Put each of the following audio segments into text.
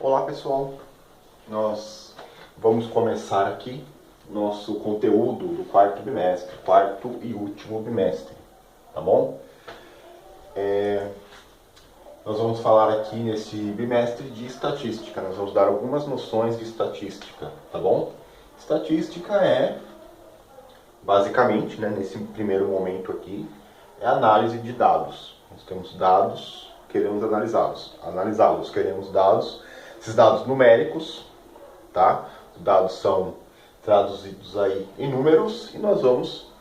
Olá pessoal, nós vamos começar aqui nosso conteúdo do quarto bimestre, quarto e último bimestre, tá bom? Nós vamos falar aqui nesse bimestre de estatística, nós vamos dar algumas noções de estatística, tá bom? Estatística é, basicamente, nesse primeiro momento aqui, é análise de dados. Nós temos dados, queremos analisá-los, queremos dados, esses dados numéricos, tá? Os dados são traduzidos aí em números e nós vamos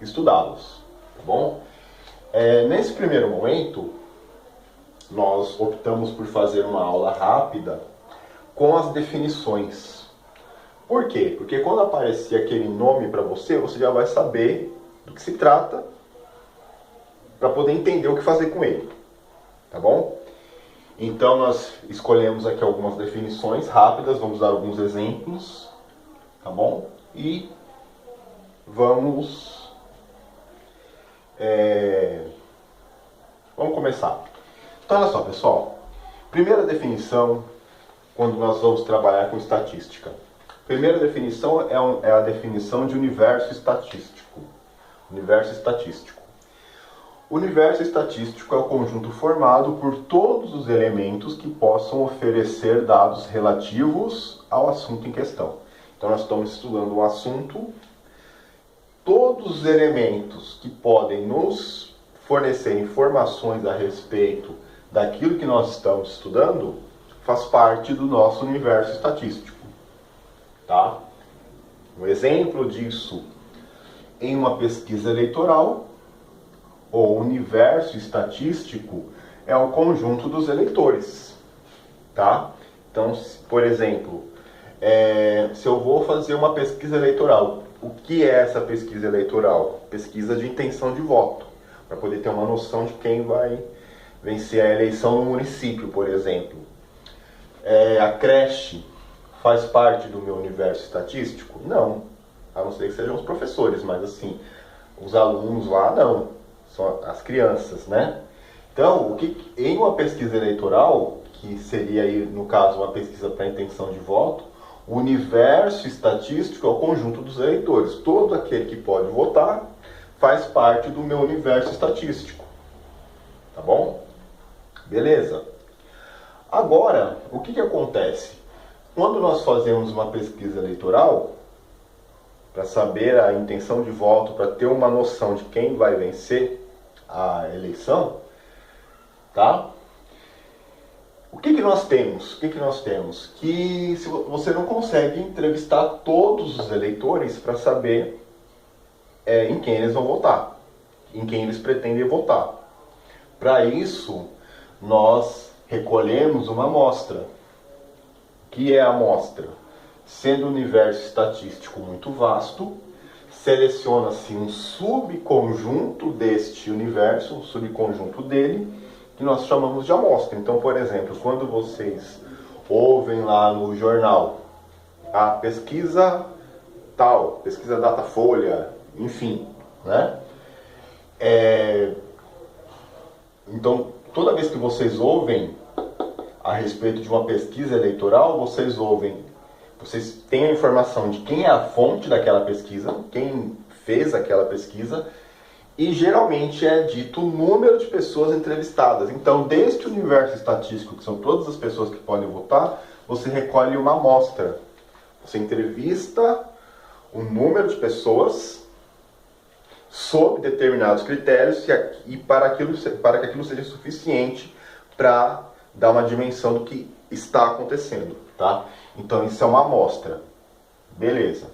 estudá-los, tá bom? Nesse primeiro momento, nós optamos por fazer uma aula rápida com as definições. Por quê? Porque quando aparecer aquele nome para você, você já vai saber do que se trata para poder entender o que fazer com ele, tá bom? Então nós escolhemos aqui algumas definições rápidas, vamos dar alguns exemplos, tá bom? E vamos começar. Então olha só pessoal, primeira definição quando nós vamos trabalhar com estatística. Primeira definição é a definição de universo estatístico. Universo estatístico. O universo estatístico é o conjunto formado por todos os elementos que possam oferecer dados relativos ao assunto em questão. Então nós estamos estudando um assunto, todos os elementos que podem nos fornecer informações a respeito daquilo que nós estamos estudando, faz parte do nosso universo estatístico. Tá? Um exemplo disso em uma pesquisa eleitoral, o universo estatístico é o conjunto dos eleitores, tá? Então, por exemplo, se eu vou fazer uma pesquisa eleitoral, o que é essa pesquisa eleitoral? Pesquisa de intenção de voto, para poder ter uma noção de quem vai vencer a eleição no município, por exemplo. A creche faz parte do meu universo estatístico? Não, a não ser que sejam os professores, mas assim, os alunos lá não. São as crianças, né? Então, em uma pesquisa eleitoral, que seria aí, no caso, uma pesquisa para intenção de voto, o universo estatístico é o conjunto dos eleitores. Todo aquele que pode votar faz parte do meu universo estatístico. Tá bom? Beleza. Agora, o que acontece? Quando nós fazemos uma pesquisa eleitoral, para saber a intenção de voto, para ter uma noção de quem vai vencer a eleição, tá? O que nós temos? Que se você não consegue entrevistar todos os eleitores para saber em quem eles vão votar, em quem eles pretendem votar. Para isso, nós recolhemos uma amostra. O que é a amostra? Sendo o universo estatístico muito vasto, seleciona-se um subconjunto deste universo, um subconjunto dele, que nós chamamos de amostra. Então, por exemplo, quando vocês ouvem lá no jornal a pesquisa tal, pesquisa Datafolha, enfim, né? Então, toda vez que vocês ouvem a respeito de uma pesquisa eleitoral, vocês têm a informação de quem é a fonte daquela pesquisa, quem fez aquela pesquisa, e geralmente é dito o número de pessoas entrevistadas. Então, deste universo estatístico, que são todas as pessoas que podem votar, você recolhe uma amostra. Você entrevista o número de pessoas sob determinados critérios e para que aquilo seja suficiente para dar uma dimensão do que está acontecendo, tá? Então isso é uma amostra. Beleza.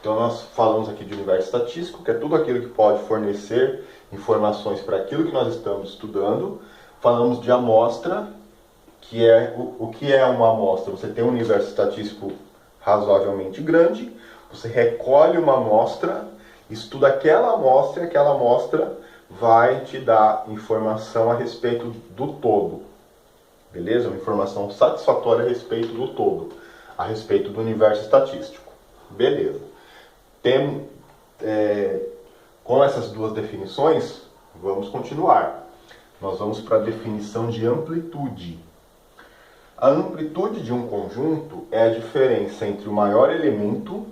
Então nós falamos aqui de universo estatístico, que é tudo aquilo que pode fornecer informações para aquilo que nós estamos estudando. Falamos de amostra, que é o que é uma amostra. Você tem um universo estatístico razoavelmente grande, você recolhe uma amostra, estuda aquela amostra e aquela amostra vai te dar informação a respeito do todo. Beleza? Uma informação satisfatória a respeito do todo, a respeito do universo estatístico. Beleza. Com essas duas definições, vamos continuar. Nós vamos para a definição de amplitude. A amplitude de um conjunto é a diferença entre o maior elemento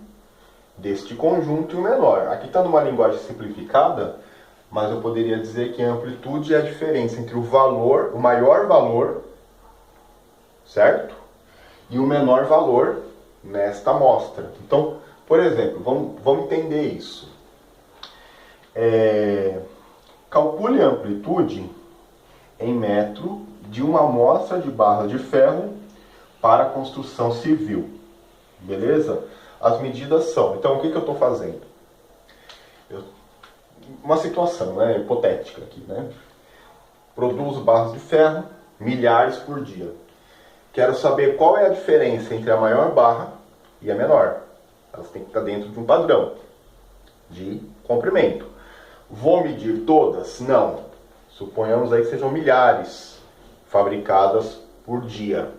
deste conjunto e o menor. Aqui está numa linguagem simplificada, mas eu poderia dizer que a amplitude é a diferença entre o valor, o maior valor, certo? E o menor valor nesta amostra. Então, por exemplo, vamos entender isso. Calcule a amplitude em metro de uma amostra de barra de ferro para construção civil. Beleza? As medidas são... Então, o que eu estou fazendo? Uma situação, né, hipotética aqui, né? Produzo barras de ferro, milhares por dia. Quero saber qual é a diferença entre a maior barra e a menor. Elas têm que estar dentro de um padrão de comprimento. Vou medir todas? Não. Suponhamos aí que sejam milhares fabricadas por dia.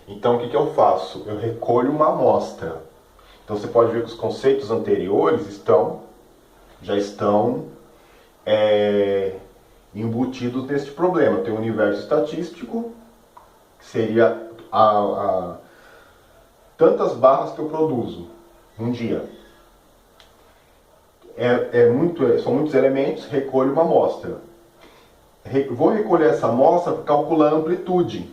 Então, o que eu faço? Eu recolho uma amostra. Então, você pode ver que os conceitos anteriores já estão embutidos neste problema. Tem o universo estatístico, que seria tantas barras que eu produzo num dia. São muitos elementos, recolho uma amostra. Vou recolher essa amostra para calcular a amplitude.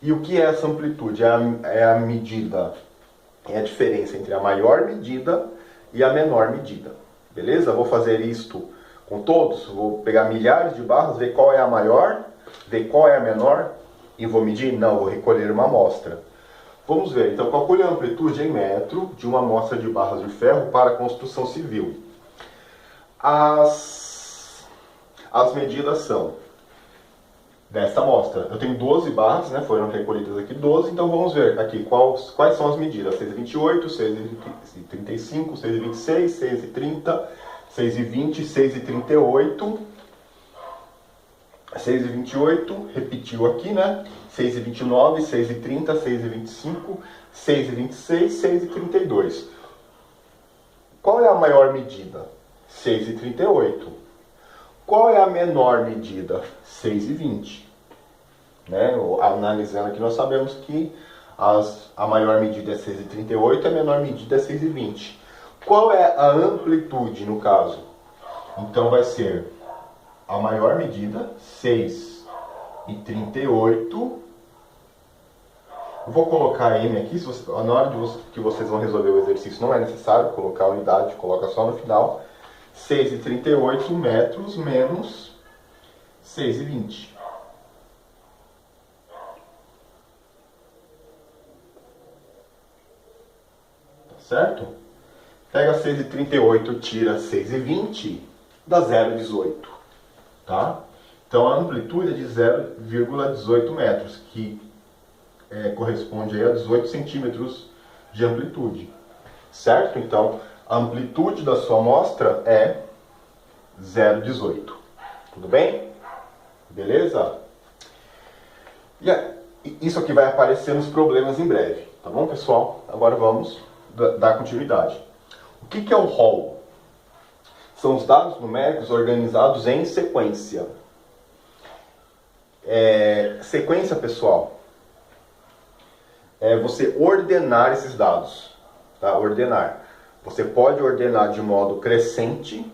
E o que é essa amplitude? É a medida, é a diferença entre a maior medida e a menor medida. Beleza? Vou fazer isto com todos. Vou pegar milhares de barras, ver qual é a maior, ver qual é a menor e vou medir? Não, vou recolher uma amostra. Vamos ver. Então, calcule a amplitude em metro de uma amostra de barras de ferro para construção civil. As medidas são desta amostra. Eu tenho 12 barras, né? Foram recolhidas aqui 12, então vamos ver aqui quais são as medidas. 6,28, 6,35, 6,26, 6,30, 6,20, 6,38, 6,28, repetiu aqui, né? 6,29, 6,30, 6,25, 6,26, 6,32. Qual é a maior medida? 6,38. Qual é a menor medida? 6,20. Né? Analisando aqui, nós sabemos que a maior medida é 6,38 e a menor medida é 6,20. Qual é a amplitude no caso? Então vai ser a maior medida, 6,38. Eu vou colocar M aqui, na hora que vocês vão resolver o exercício não é necessário colocar a unidade, coloca só no final. 6,38 metros menos 6,20. Tá certo? Pega 6,38, tira 6,20, dá 0,18. Tá? Então a amplitude é de 0,18 metros, que corresponde aí a 18 centímetros de amplitude. Certo? Então, a amplitude da sua amostra é 0,18. Tudo bem? Beleza? E isso aqui vai aparecer nos problemas em breve. Tá bom, pessoal? Agora vamos dar continuidade. O que é o rol? São os dados numéricos organizados em sequência. Sequência, pessoal, é você ordenar esses dados. Tá? Ordenar. Você pode ordenar de modo crescente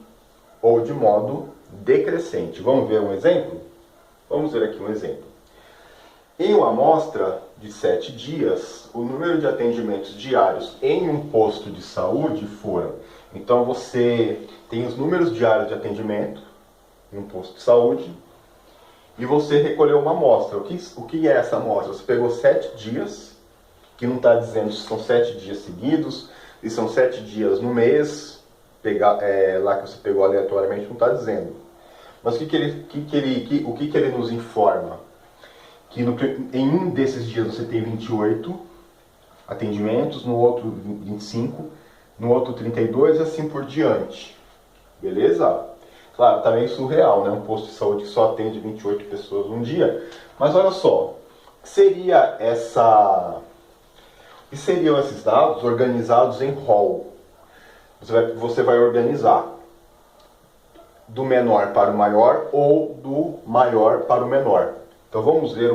ou de modo decrescente. Vamos ver um exemplo? Vamos ver aqui um exemplo. Em uma amostra de 7 dias, o número de atendimentos diários em um posto de saúde foram... Então você tem os números diários de atendimento em um posto de saúde e você recolheu uma amostra. O que é essa amostra? Você pegou 7 dias, que não está dizendo se são 7 dias seguidos, se são 7 dias no mês, lá que você pegou aleatoriamente, não está dizendo. Mas o que ele nos informa? Que em um desses dias você tem 28 atendimentos, no outro 25, no outro 32 e assim por diante. Beleza? Claro, tá meio surreal, né? Um posto de saúde que só atende 28 pessoas num dia. Mas olha só, o que seriam esses dados organizados em rol? Você vai organizar do menor para o maior ou do maior para o menor. Então vamos ver,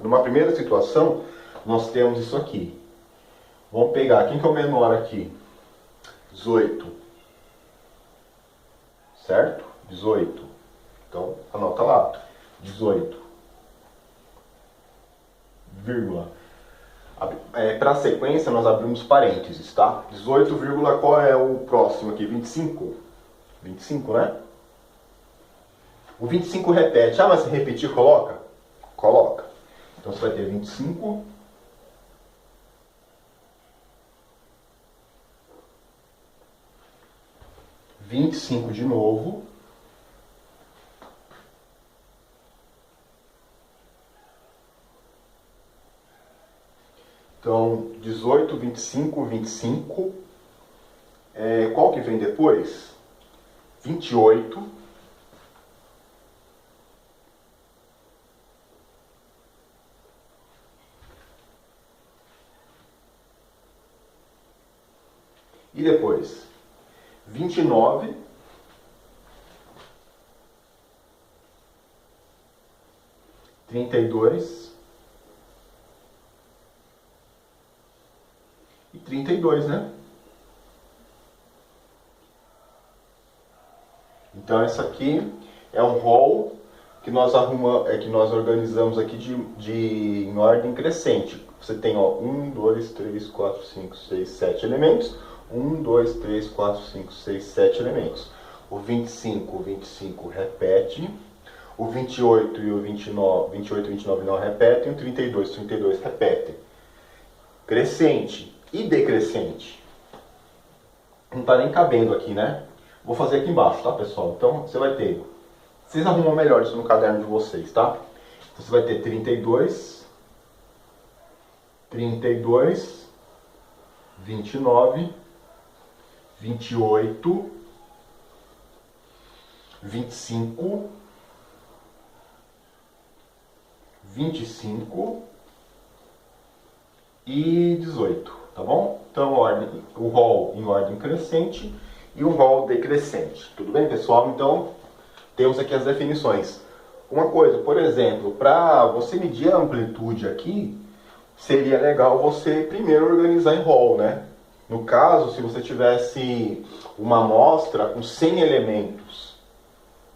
numa primeira situação, nós temos isso aqui. Vamos pegar, quem que é o menor aqui? 18. Certo? 18. Então, anota lá. 18. Vírgula. Para a sequência, nós abrimos parênteses, tá? 18, vírgula, qual é o próximo aqui? 25. 25, né? O 25 repete. Ah, mas se repetir, coloca? Coloca. Então, você vai ter 25. De novo. Então, 18, 25, 25. Qual que vem depois? 28. E depois? 29. 32. E 32, né? Então, essa aqui é um rol que nós organizamos aqui em ordem crescente. Você tem, ó, 1, 2, 3, 4, 5, 6, 7 elementos. 1, 2, 3, 4, 5, 6, 7 elementos. O 25 repete. O 28 e o 29 não repetem. O 32 repetem. Crescente e decrescente. Não está nem cabendo aqui, né? Vou fazer aqui embaixo, tá, pessoal? Então, você vai ter... Vocês arrumam melhor isso no caderno de vocês, tá? Então, você vai ter 32, 29, 28, 25, 25 e 18, tá bom? Então, o rol em ordem crescente e o rol decrescente. Tudo bem, pessoal? Então, temos aqui as definições. Uma coisa, por exemplo, para você medir a amplitude aqui, seria legal você primeiro organizar em rol, né? No caso, se você tivesse uma amostra com 100 elementos,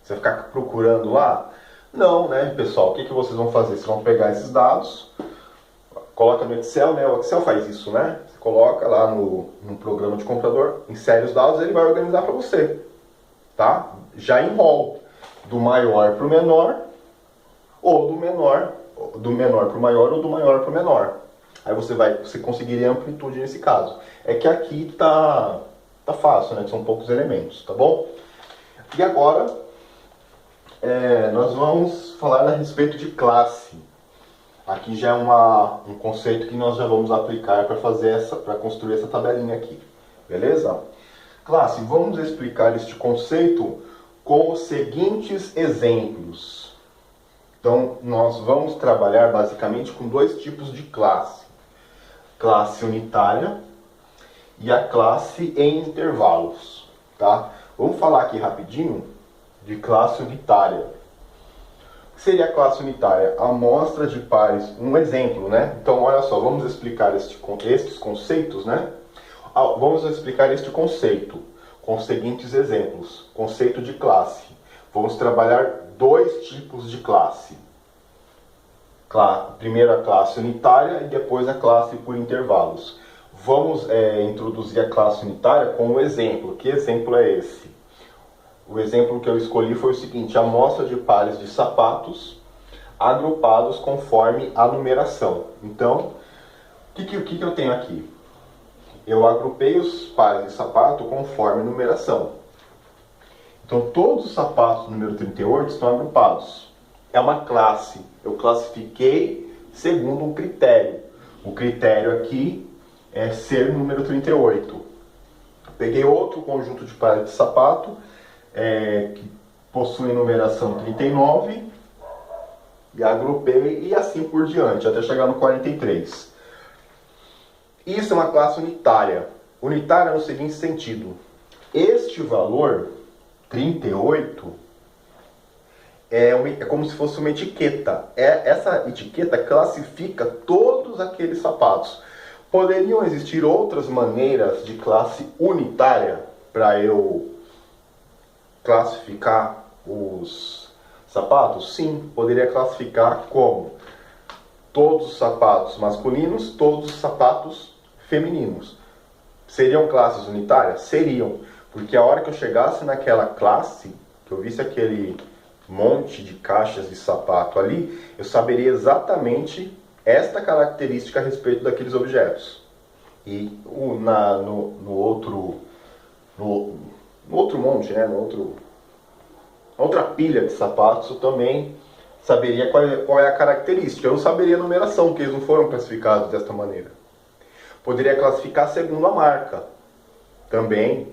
você vai ficar procurando lá? Não, né, pessoal? O que vocês vão fazer? Vocês vão pegar esses dados, coloca no Excel, né? O Excel faz isso, né? Você coloca lá no programa de computador, insere os dados, ele vai organizar para você, tá? Já em rol, do maior para o menor, ou do menor para o maior, ou do maior para o menor. Aí você conseguiria amplitude nesse caso. É que aqui tá fácil, né? São poucos elementos, tá bom? E agora, nós vamos falar a respeito de classe. Aqui já é um conceito que nós já vamos aplicar para construir essa tabelinha aqui. Beleza? Classe, vamos explicar este conceito com os seguintes exemplos. Então, nós vamos trabalhar basicamente com dois tipos de classe. Classe unitária e a classe em intervalos, tá? Vamos falar aqui rapidinho de classe unitária. O que seria a classe unitária? Amostra de pares, um exemplo, né? Então, olha só, vamos explicar estes conceitos, né? Vamos explicar este conceito com os seguintes exemplos. Conceito de classe. Vamos trabalhar dois tipos de classe. Primeiro a classe unitária e depois a classe por intervalos. Vamos introduzir a classe unitária com um exemplo. Que exemplo é esse? O exemplo que eu escolhi foi o seguinte: amostra de pares de sapatos agrupados conforme a numeração. Então, o que eu tenho aqui? Eu agrupei os pares de sapato conforme numeração. Então, todos os sapatos número 38 estão agrupados. É uma classe. Eu classifiquei segundo um critério. O critério aqui é ser número 38. Peguei outro conjunto de pares de sapato que possui numeração 39 e agrupei e assim por diante, até chegar no 43. Isso é uma classe unitária. Unitária no seguinte sentido: este valor 38 é como se fosse uma etiqueta. Essa etiqueta classifica todos aqueles sapatos. Poderiam existir outras maneiras de classe unitária para eu classificar os sapatos? Sim, poderia classificar como todos os sapatos masculinos, todos os sapatos femininos. Seriam classes unitárias? Seriam, porque a hora que eu chegasse naquela classe, que eu visse aquele monte de caixas de sapato ali, eu saberia exatamente esta característica a respeito daqueles objetos. E no outro monte, né, outra pilha de sapatos, eu também saberia qual é a característica. Eu não saberia a numeração, porque eles não foram classificados desta maneira. Poderia classificar segundo a marca também.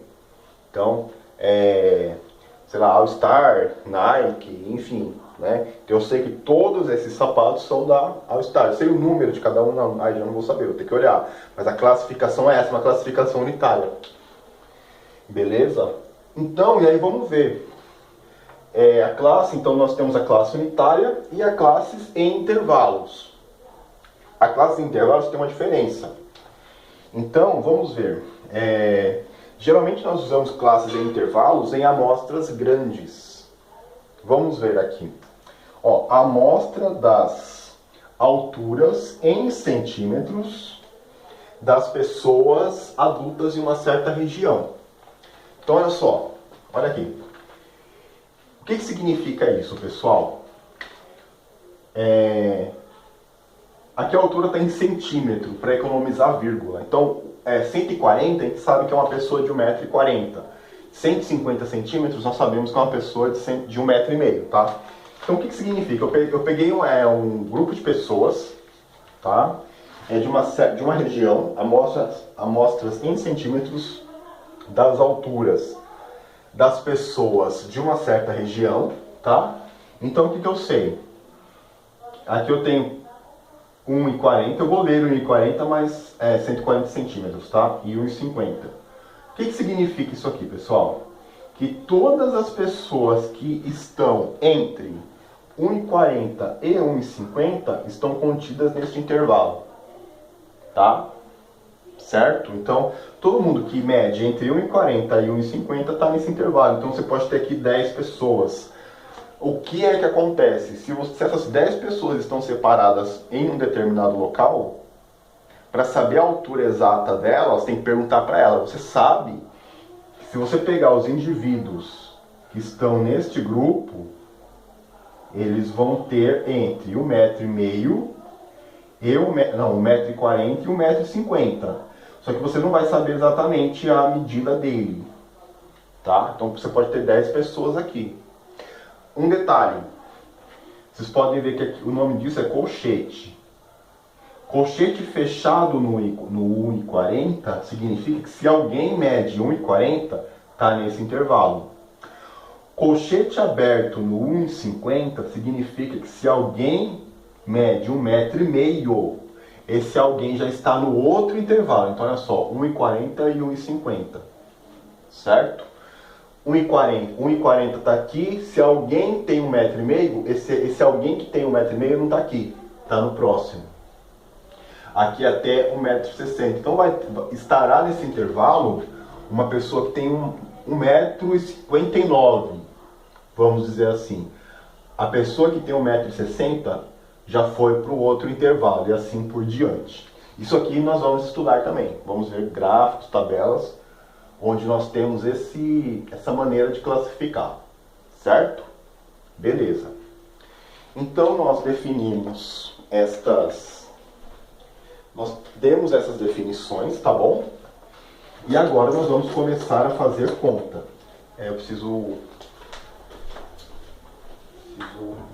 Então, sei lá, All Star, Nike, enfim, né? Então eu sei que todos esses sapatos são da All Star. Eu sei o número de cada um, não, aí já não vou saber, vou ter que olhar. Mas a classificação é essa, uma classificação unitária. Beleza? Então, e aí vamos ver. A classe, então nós temos a classe unitária e a classes em intervalos. A classe em intervalos tem uma diferença. Então, vamos ver. Geralmente nós usamos classes em intervalos em amostras grandes. Vamos ver aqui. Ó, a amostra das alturas em centímetros das pessoas adultas em uma certa região. Então, olha só. Olha aqui. O que significa isso, pessoal? Aqui a altura está em centímetro, para economizar vírgula. Então, 140, a gente sabe que é uma pessoa de 1,40 m. 150 centímetros, nós sabemos que é uma pessoa de 1,5 m, tá? Então, o que significa? Eu peguei um grupo de pessoas, tá? De uma região, amostras em centímetros das alturas das pessoas de uma certa região, tá? Então, o que eu sei? Aqui eu tenho 1,40, eu vou ler 1,40, mas 140 centímetros, tá? E 1,50. O que significa isso aqui, pessoal? Que todas as pessoas que estão entre 1,40 e 1,50 estão contidas neste intervalo, tá? Certo? Então, todo mundo que mede entre 1,40 e 1,50 está nesse intervalo. Então, você pode ter aqui 10 pessoas. O que é que acontece? Se essas 10 pessoas estão separadas em um determinado local, para saber a altura exata delas, tem que perguntar para ela. Você sabe que se você pegar os indivíduos que estão neste grupo, eles vão ter entre 1,5 m e 1,40 m e 1,50 m. Só que você não vai saber exatamente a medida dele, tá? Então você pode ter 10 pessoas aqui. Um detalhe, vocês podem ver que aqui, o nome disso é colchete. Colchete fechado no 1,40 significa que se alguém mede 1,40, está nesse intervalo. Colchete aberto no 1,50 significa que se alguém mede 1,5 m, esse alguém já está no outro intervalo. Então, olha só, 1,40 e 1,50, certo? 1,40 está aqui. Se alguém tem 1,5 m, esse alguém que tem 1,5 m não está aqui, está no próximo. Aqui até 1,60 m. Então, estará nesse intervalo uma pessoa que tem 1,59 m, vamos dizer assim. A pessoa que tem 1,60 m já foi para o outro intervalo e assim por diante. Isso aqui nós vamos estudar também. Vamos ver gráficos, tabelas, onde nós temos essa maneira de classificar, certo? Beleza. Então nós definimos nós demos essas definições, tá bom? E agora nós vamos começar a fazer conta. Eu preciso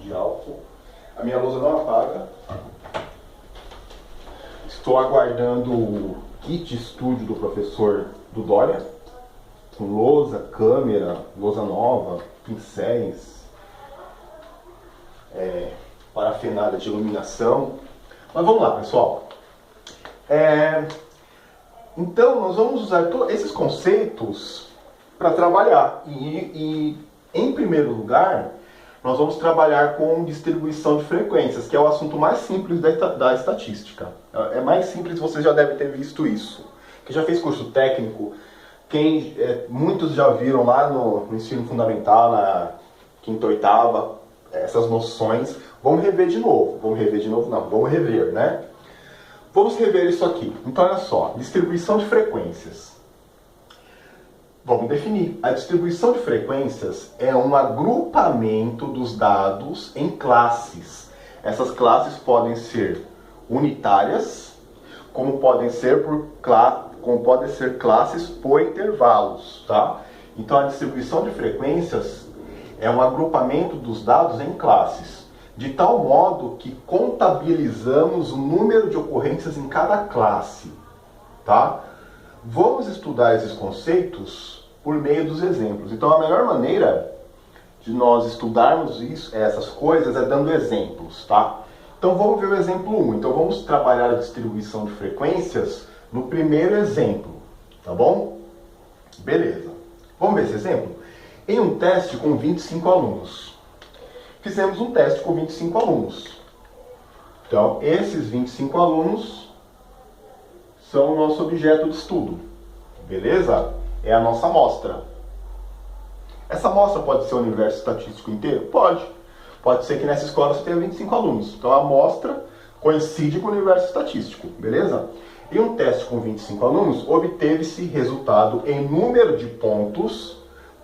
de álcool. A minha lousa não apaga. Estou aguardando o kit estúdio do professor do Dória, com lousa, câmera, lousa nova, pincéis, parafernália de iluminação. Mas vamos lá, pessoal. Então, nós vamos usar todos esses conceitos para trabalhar. E, em primeiro lugar, nós vamos trabalhar com distribuição de frequências, que é o assunto mais simples da estatística. É mais simples, você já deve ter visto isso. Quem já fez curso técnico, muitos já viram lá no ensino fundamental, na quinta, oitava, essas noções. Vamos rever de novo. Vamos rever, né? Vamos rever isso aqui. Então, olha só, distribuição de frequências. Vamos definir. A distribuição de frequências é um agrupamento dos dados em classes. Essas classes podem ser unitárias, como podem ser classes por intervalos, tá? Então, a distribuição de frequências é um agrupamento dos dados em classes, de tal modo que contabilizamos o número de ocorrências em cada classe, tá? Vamos estudar esses conceitos por meio dos exemplos. Então, a melhor maneira de nós estudarmos essas coisas é dando exemplos, tá? Então, vamos ver o exemplo 1. Então, vamos trabalhar a distribuição de frequências no primeiro exemplo, tá bom? Beleza. Vamos ver esse exemplo? Em um teste com 25 alunos. Fizemos um teste com 25 alunos. Então, esses 25 alunos são o nosso objeto de estudo. Beleza? É a nossa amostra. Essa amostra pode ser o universo estatístico inteiro? Pode. Pode ser que nessa escola você tenha 25 alunos. Então, a amostra coincide com o universo estatístico. Beleza? Em um teste com 25 alunos, obteve-se resultado em número de pontos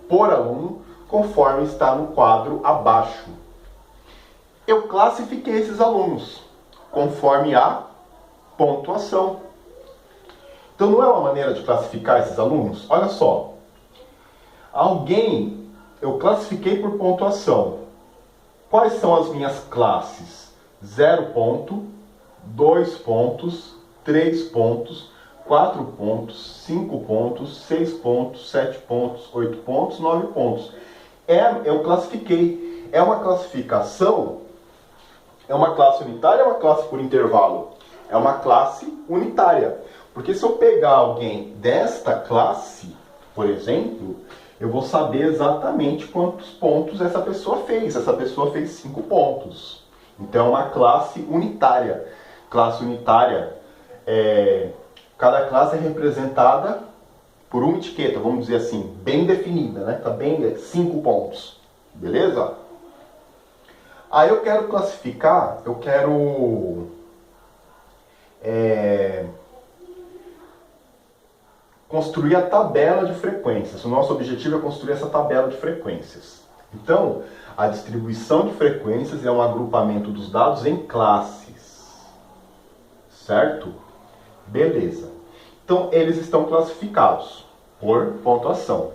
por aluno, conforme está no quadro abaixo. Eu classifiquei esses alunos conforme a pontuação. Então, não é uma maneira de classificar esses alunos? Olha só. Eu classifiquei por pontuação. Quais são as minhas classes? 0 ponto, 2 pontos, 3 pontos, 4 pontos, 5 pontos, 6 pontos, 7 pontos, 8 pontos, 9 pontos. Eu classifiquei. É uma classificação, é uma classe unitária ou é uma classe por intervalo? É uma classe unitária. Porque se eu pegar alguém desta classe, por exemplo, eu vou saber exatamente quantos pontos essa pessoa fez. Essa pessoa fez 5 pontos. Então é uma classe unitária. Classe unitária, cada classe é representada por uma etiqueta, vamos dizer assim, bem definida, né? Tá bem, 5 pontos. Beleza? Aí eu quero classificar, construir a tabela de frequências. O nosso objetivo é construir essa tabela de frequências. Então, a distribuição de frequências é um agrupamento dos dados em classes. Certo? Beleza. Então, eles estão classificados por pontuação.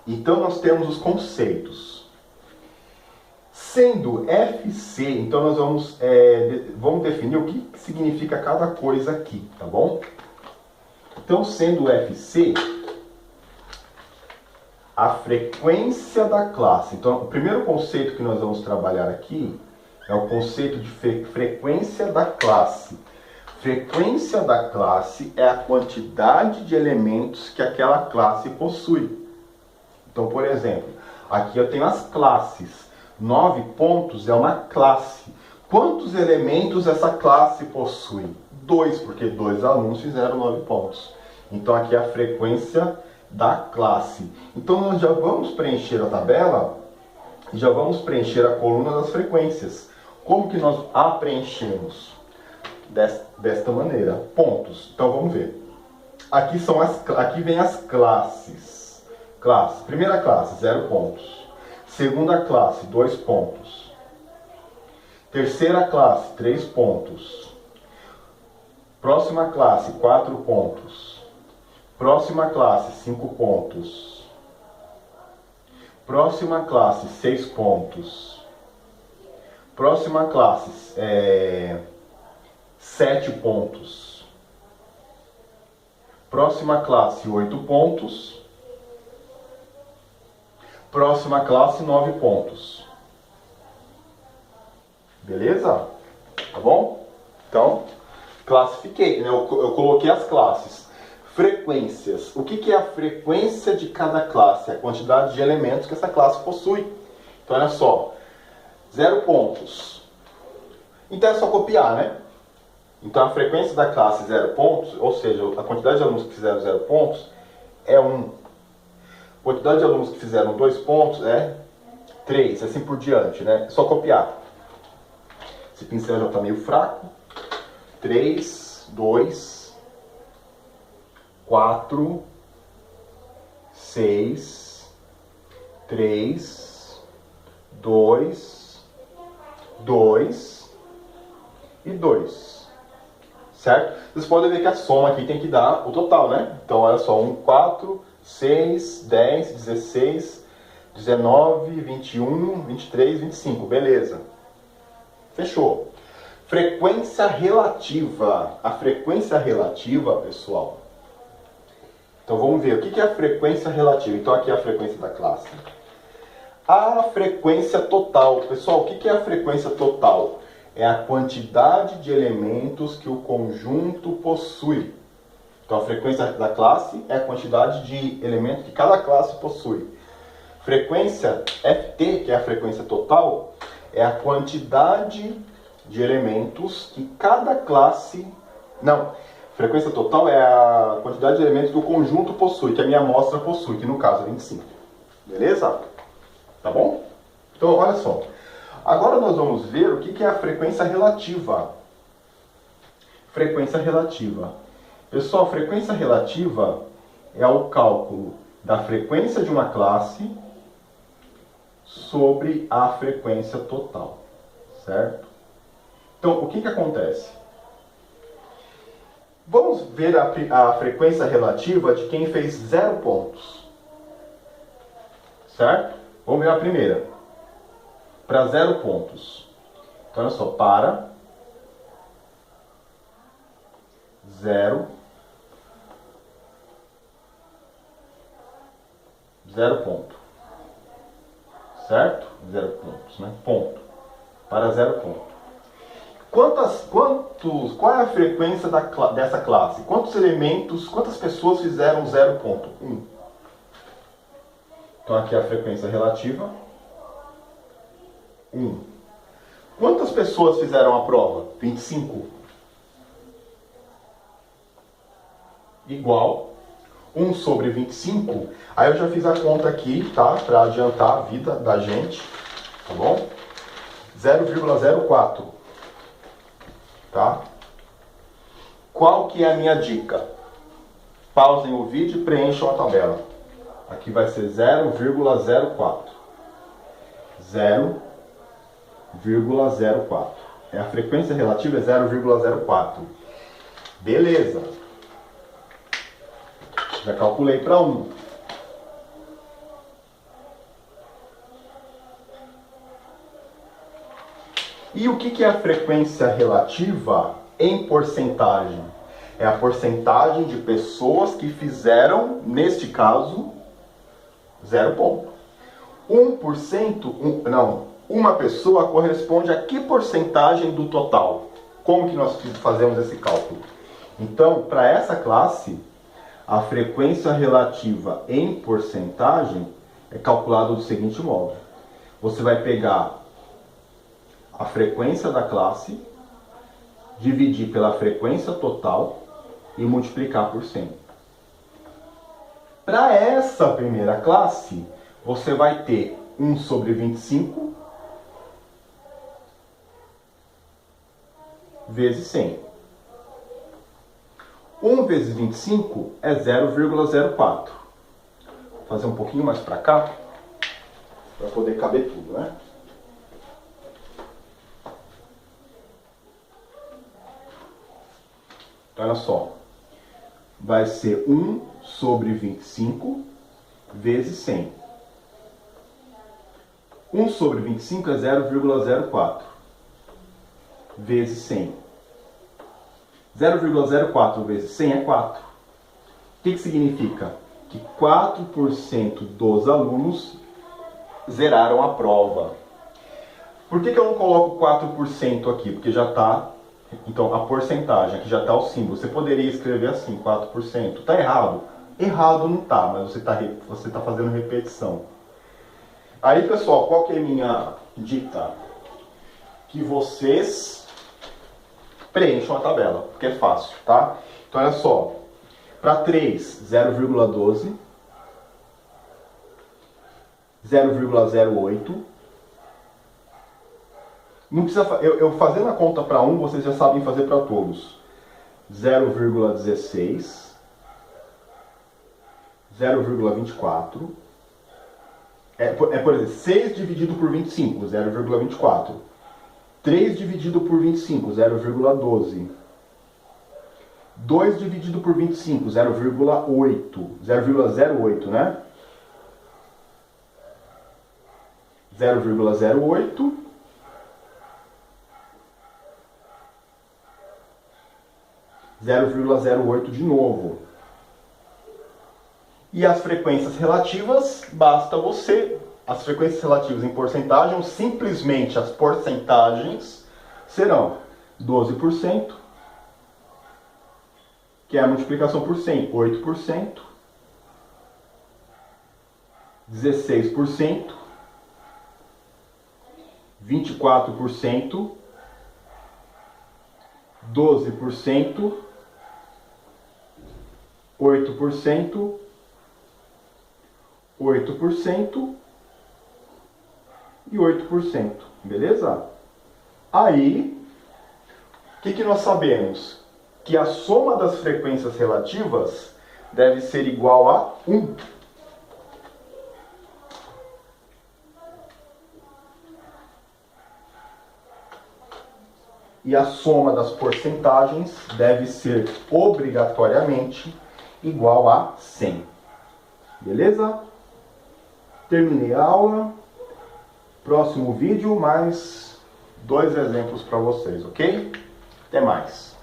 Então, nós temos os conceitos. Sendo FC, então nós vamos definir o que significa cada coisa aqui, tá bom? Então, sendo FC, a frequência da classe. Então, o primeiro conceito que nós vamos trabalhar aqui é o conceito de frequência da classe. Frequência da classe é a quantidade de elementos que aquela classe possui. Então, por exemplo, aqui eu tenho as classes. 9 pontos é uma classe. Quantos elementos essa classe possui? 2, porque 2 alunos fizeram 9 pontos. Então, aqui é a frequência da classe. Então, nós já vamos preencher a tabela e já vamos preencher a coluna das frequências. Como que nós a preenchemos? Desta maneira. Pontos. Então, vamos ver. Aqui vem as classes. Primeira classe, 0 pontos. Segunda classe, 2 pontos. Terceira classe, 3 pontos. Próxima classe, 4 pontos. Próxima classe, 5 pontos. Próxima classe, 6 pontos. Próxima classe, 7 pontos. Próxima classe, 8 pontos. Próxima classe, 9 pontos. Beleza? Tá bom? Então, classifiquei, né? Eu coloquei as classes. Frequências. O que é a frequência de cada classe? A quantidade de elementos que essa classe possui. Então, olha só. 0 pontos. Então é só copiar, né? Então a frequência da classe 0 pontos, ou seja, a quantidade de alunos que fizeram 0 pontos é 1. A quantidade de alunos que fizeram 2 pontos é 3, assim por diante, né? É só copiar. Esse pincel já está meio fraco. 3, 2, 4, 6, 3, 2, 2 e 2. Certo? Vocês podem ver que a soma aqui tem que dar o total, né? Então, olha só, 1, 4, 6, 10, 16, 19, 21, 23, 25. Beleza. Fechou. Frequência relativa. A frequência relativa, pessoal. Então, vamos ver. O que é a frequência relativa? Então, aqui é a frequência da classe. A frequência total. Pessoal, o que é a frequência total? É a quantidade de elementos que o conjunto possui. Então, a frequência da classe é a quantidade de elementos que cada classe possui. Frequência FT, que é a frequência total, é a quantidade de elementos que cada classe... Não, frequência total é a quantidade de elementos que o conjunto possui, que a minha amostra possui, que no caso é 25. Beleza? Tá bom? Então, olha só. Agora nós vamos ver o que é a frequência relativa. Frequência relativa. Pessoal, frequência relativa é o cálculo da frequência de uma classe sobre a frequência total. Certo? Então, o que acontece? Vamos ver a frequência relativa de quem fez 0 pontos. Certo? Vamos ver a primeira. Para 0 pontos. Então, olha só. Para 0 ponto. Certo? 0 pontos, né? Ponto. Para 0 ponto. Qual é a frequência dessa classe? Quantos elementos, quantas pessoas fizeram 0 ponto? 1. Então, aqui é a frequência relativa. 1. Quantas pessoas fizeram a prova? 25. Igual 1 sobre 25. Aí eu já fiz a conta aqui, tá? Para adiantar a vida da gente. Tá bom? 0,04. Tá? Qual que é a minha dica? Pausem o vídeo e preencham a tabela. Aqui vai ser 0,04. 0,04. A frequência relativa é 0,04. Beleza. Já calculei para 1. E o que é a frequência relativa em porcentagem? É a porcentagem de pessoas que fizeram, neste caso, 0 ponto. 1%, uma pessoa corresponde a que porcentagem do total? Como que nós fazemos esse cálculo? Então, para essa classe, a frequência relativa em porcentagem é calculada do seguinte modo. Você vai pegar a frequência da classe, dividir pela frequência total e multiplicar por 100. Para essa primeira classe, você vai ter 1 sobre 25 vezes 100. 1 vezes 25 é 0,04. Vou fazer um pouquinho mais para cá, para poder caber tudo, né? Então, olha só. Vai ser 1 sobre 25 vezes 100. 1 sobre 25 é 0,04 vezes 100. 0,04 vezes 100 é 4. O que significa? Que 4% dos alunos zeraram a prova. Por que eu não coloco 4% aqui? Porque já está... Então, a porcentagem, aqui já está o símbolo. Você poderia escrever assim, 4%. Está errado? Errado não está, mas você tá fazendo repetição. Aí, pessoal, qual que é a minha dica? que vocês preencham a tabela, porque é fácil, tá? Então olha só, para 3, 0,12, 0,08. Não precisa, eu fazendo a conta para um, vocês já sabem fazer para todos. 0,16, 0,24. Por exemplo, 6 dividido por 25, 0,24. 3 dividido por 25, 0,12. 2 dividido por 25, 0,8. 0,08, né? 0,08. 0,08 de novo. E as frequências relativas, basta você, as frequências relativas em porcentagem, simplesmente as porcentagens serão 12%, que é a multiplicação por 100, 8%, 16%, 24%, 12%, 8%, 8% e 8%, beleza? Aí, o que nós sabemos? Que a soma das frequências relativas deve ser igual a 1. E a soma das porcentagens deve ser obrigatoriamente igual a 100. Beleza? Terminei a aula. Próximo vídeo, mais 2 exemplos para vocês, ok? Até mais.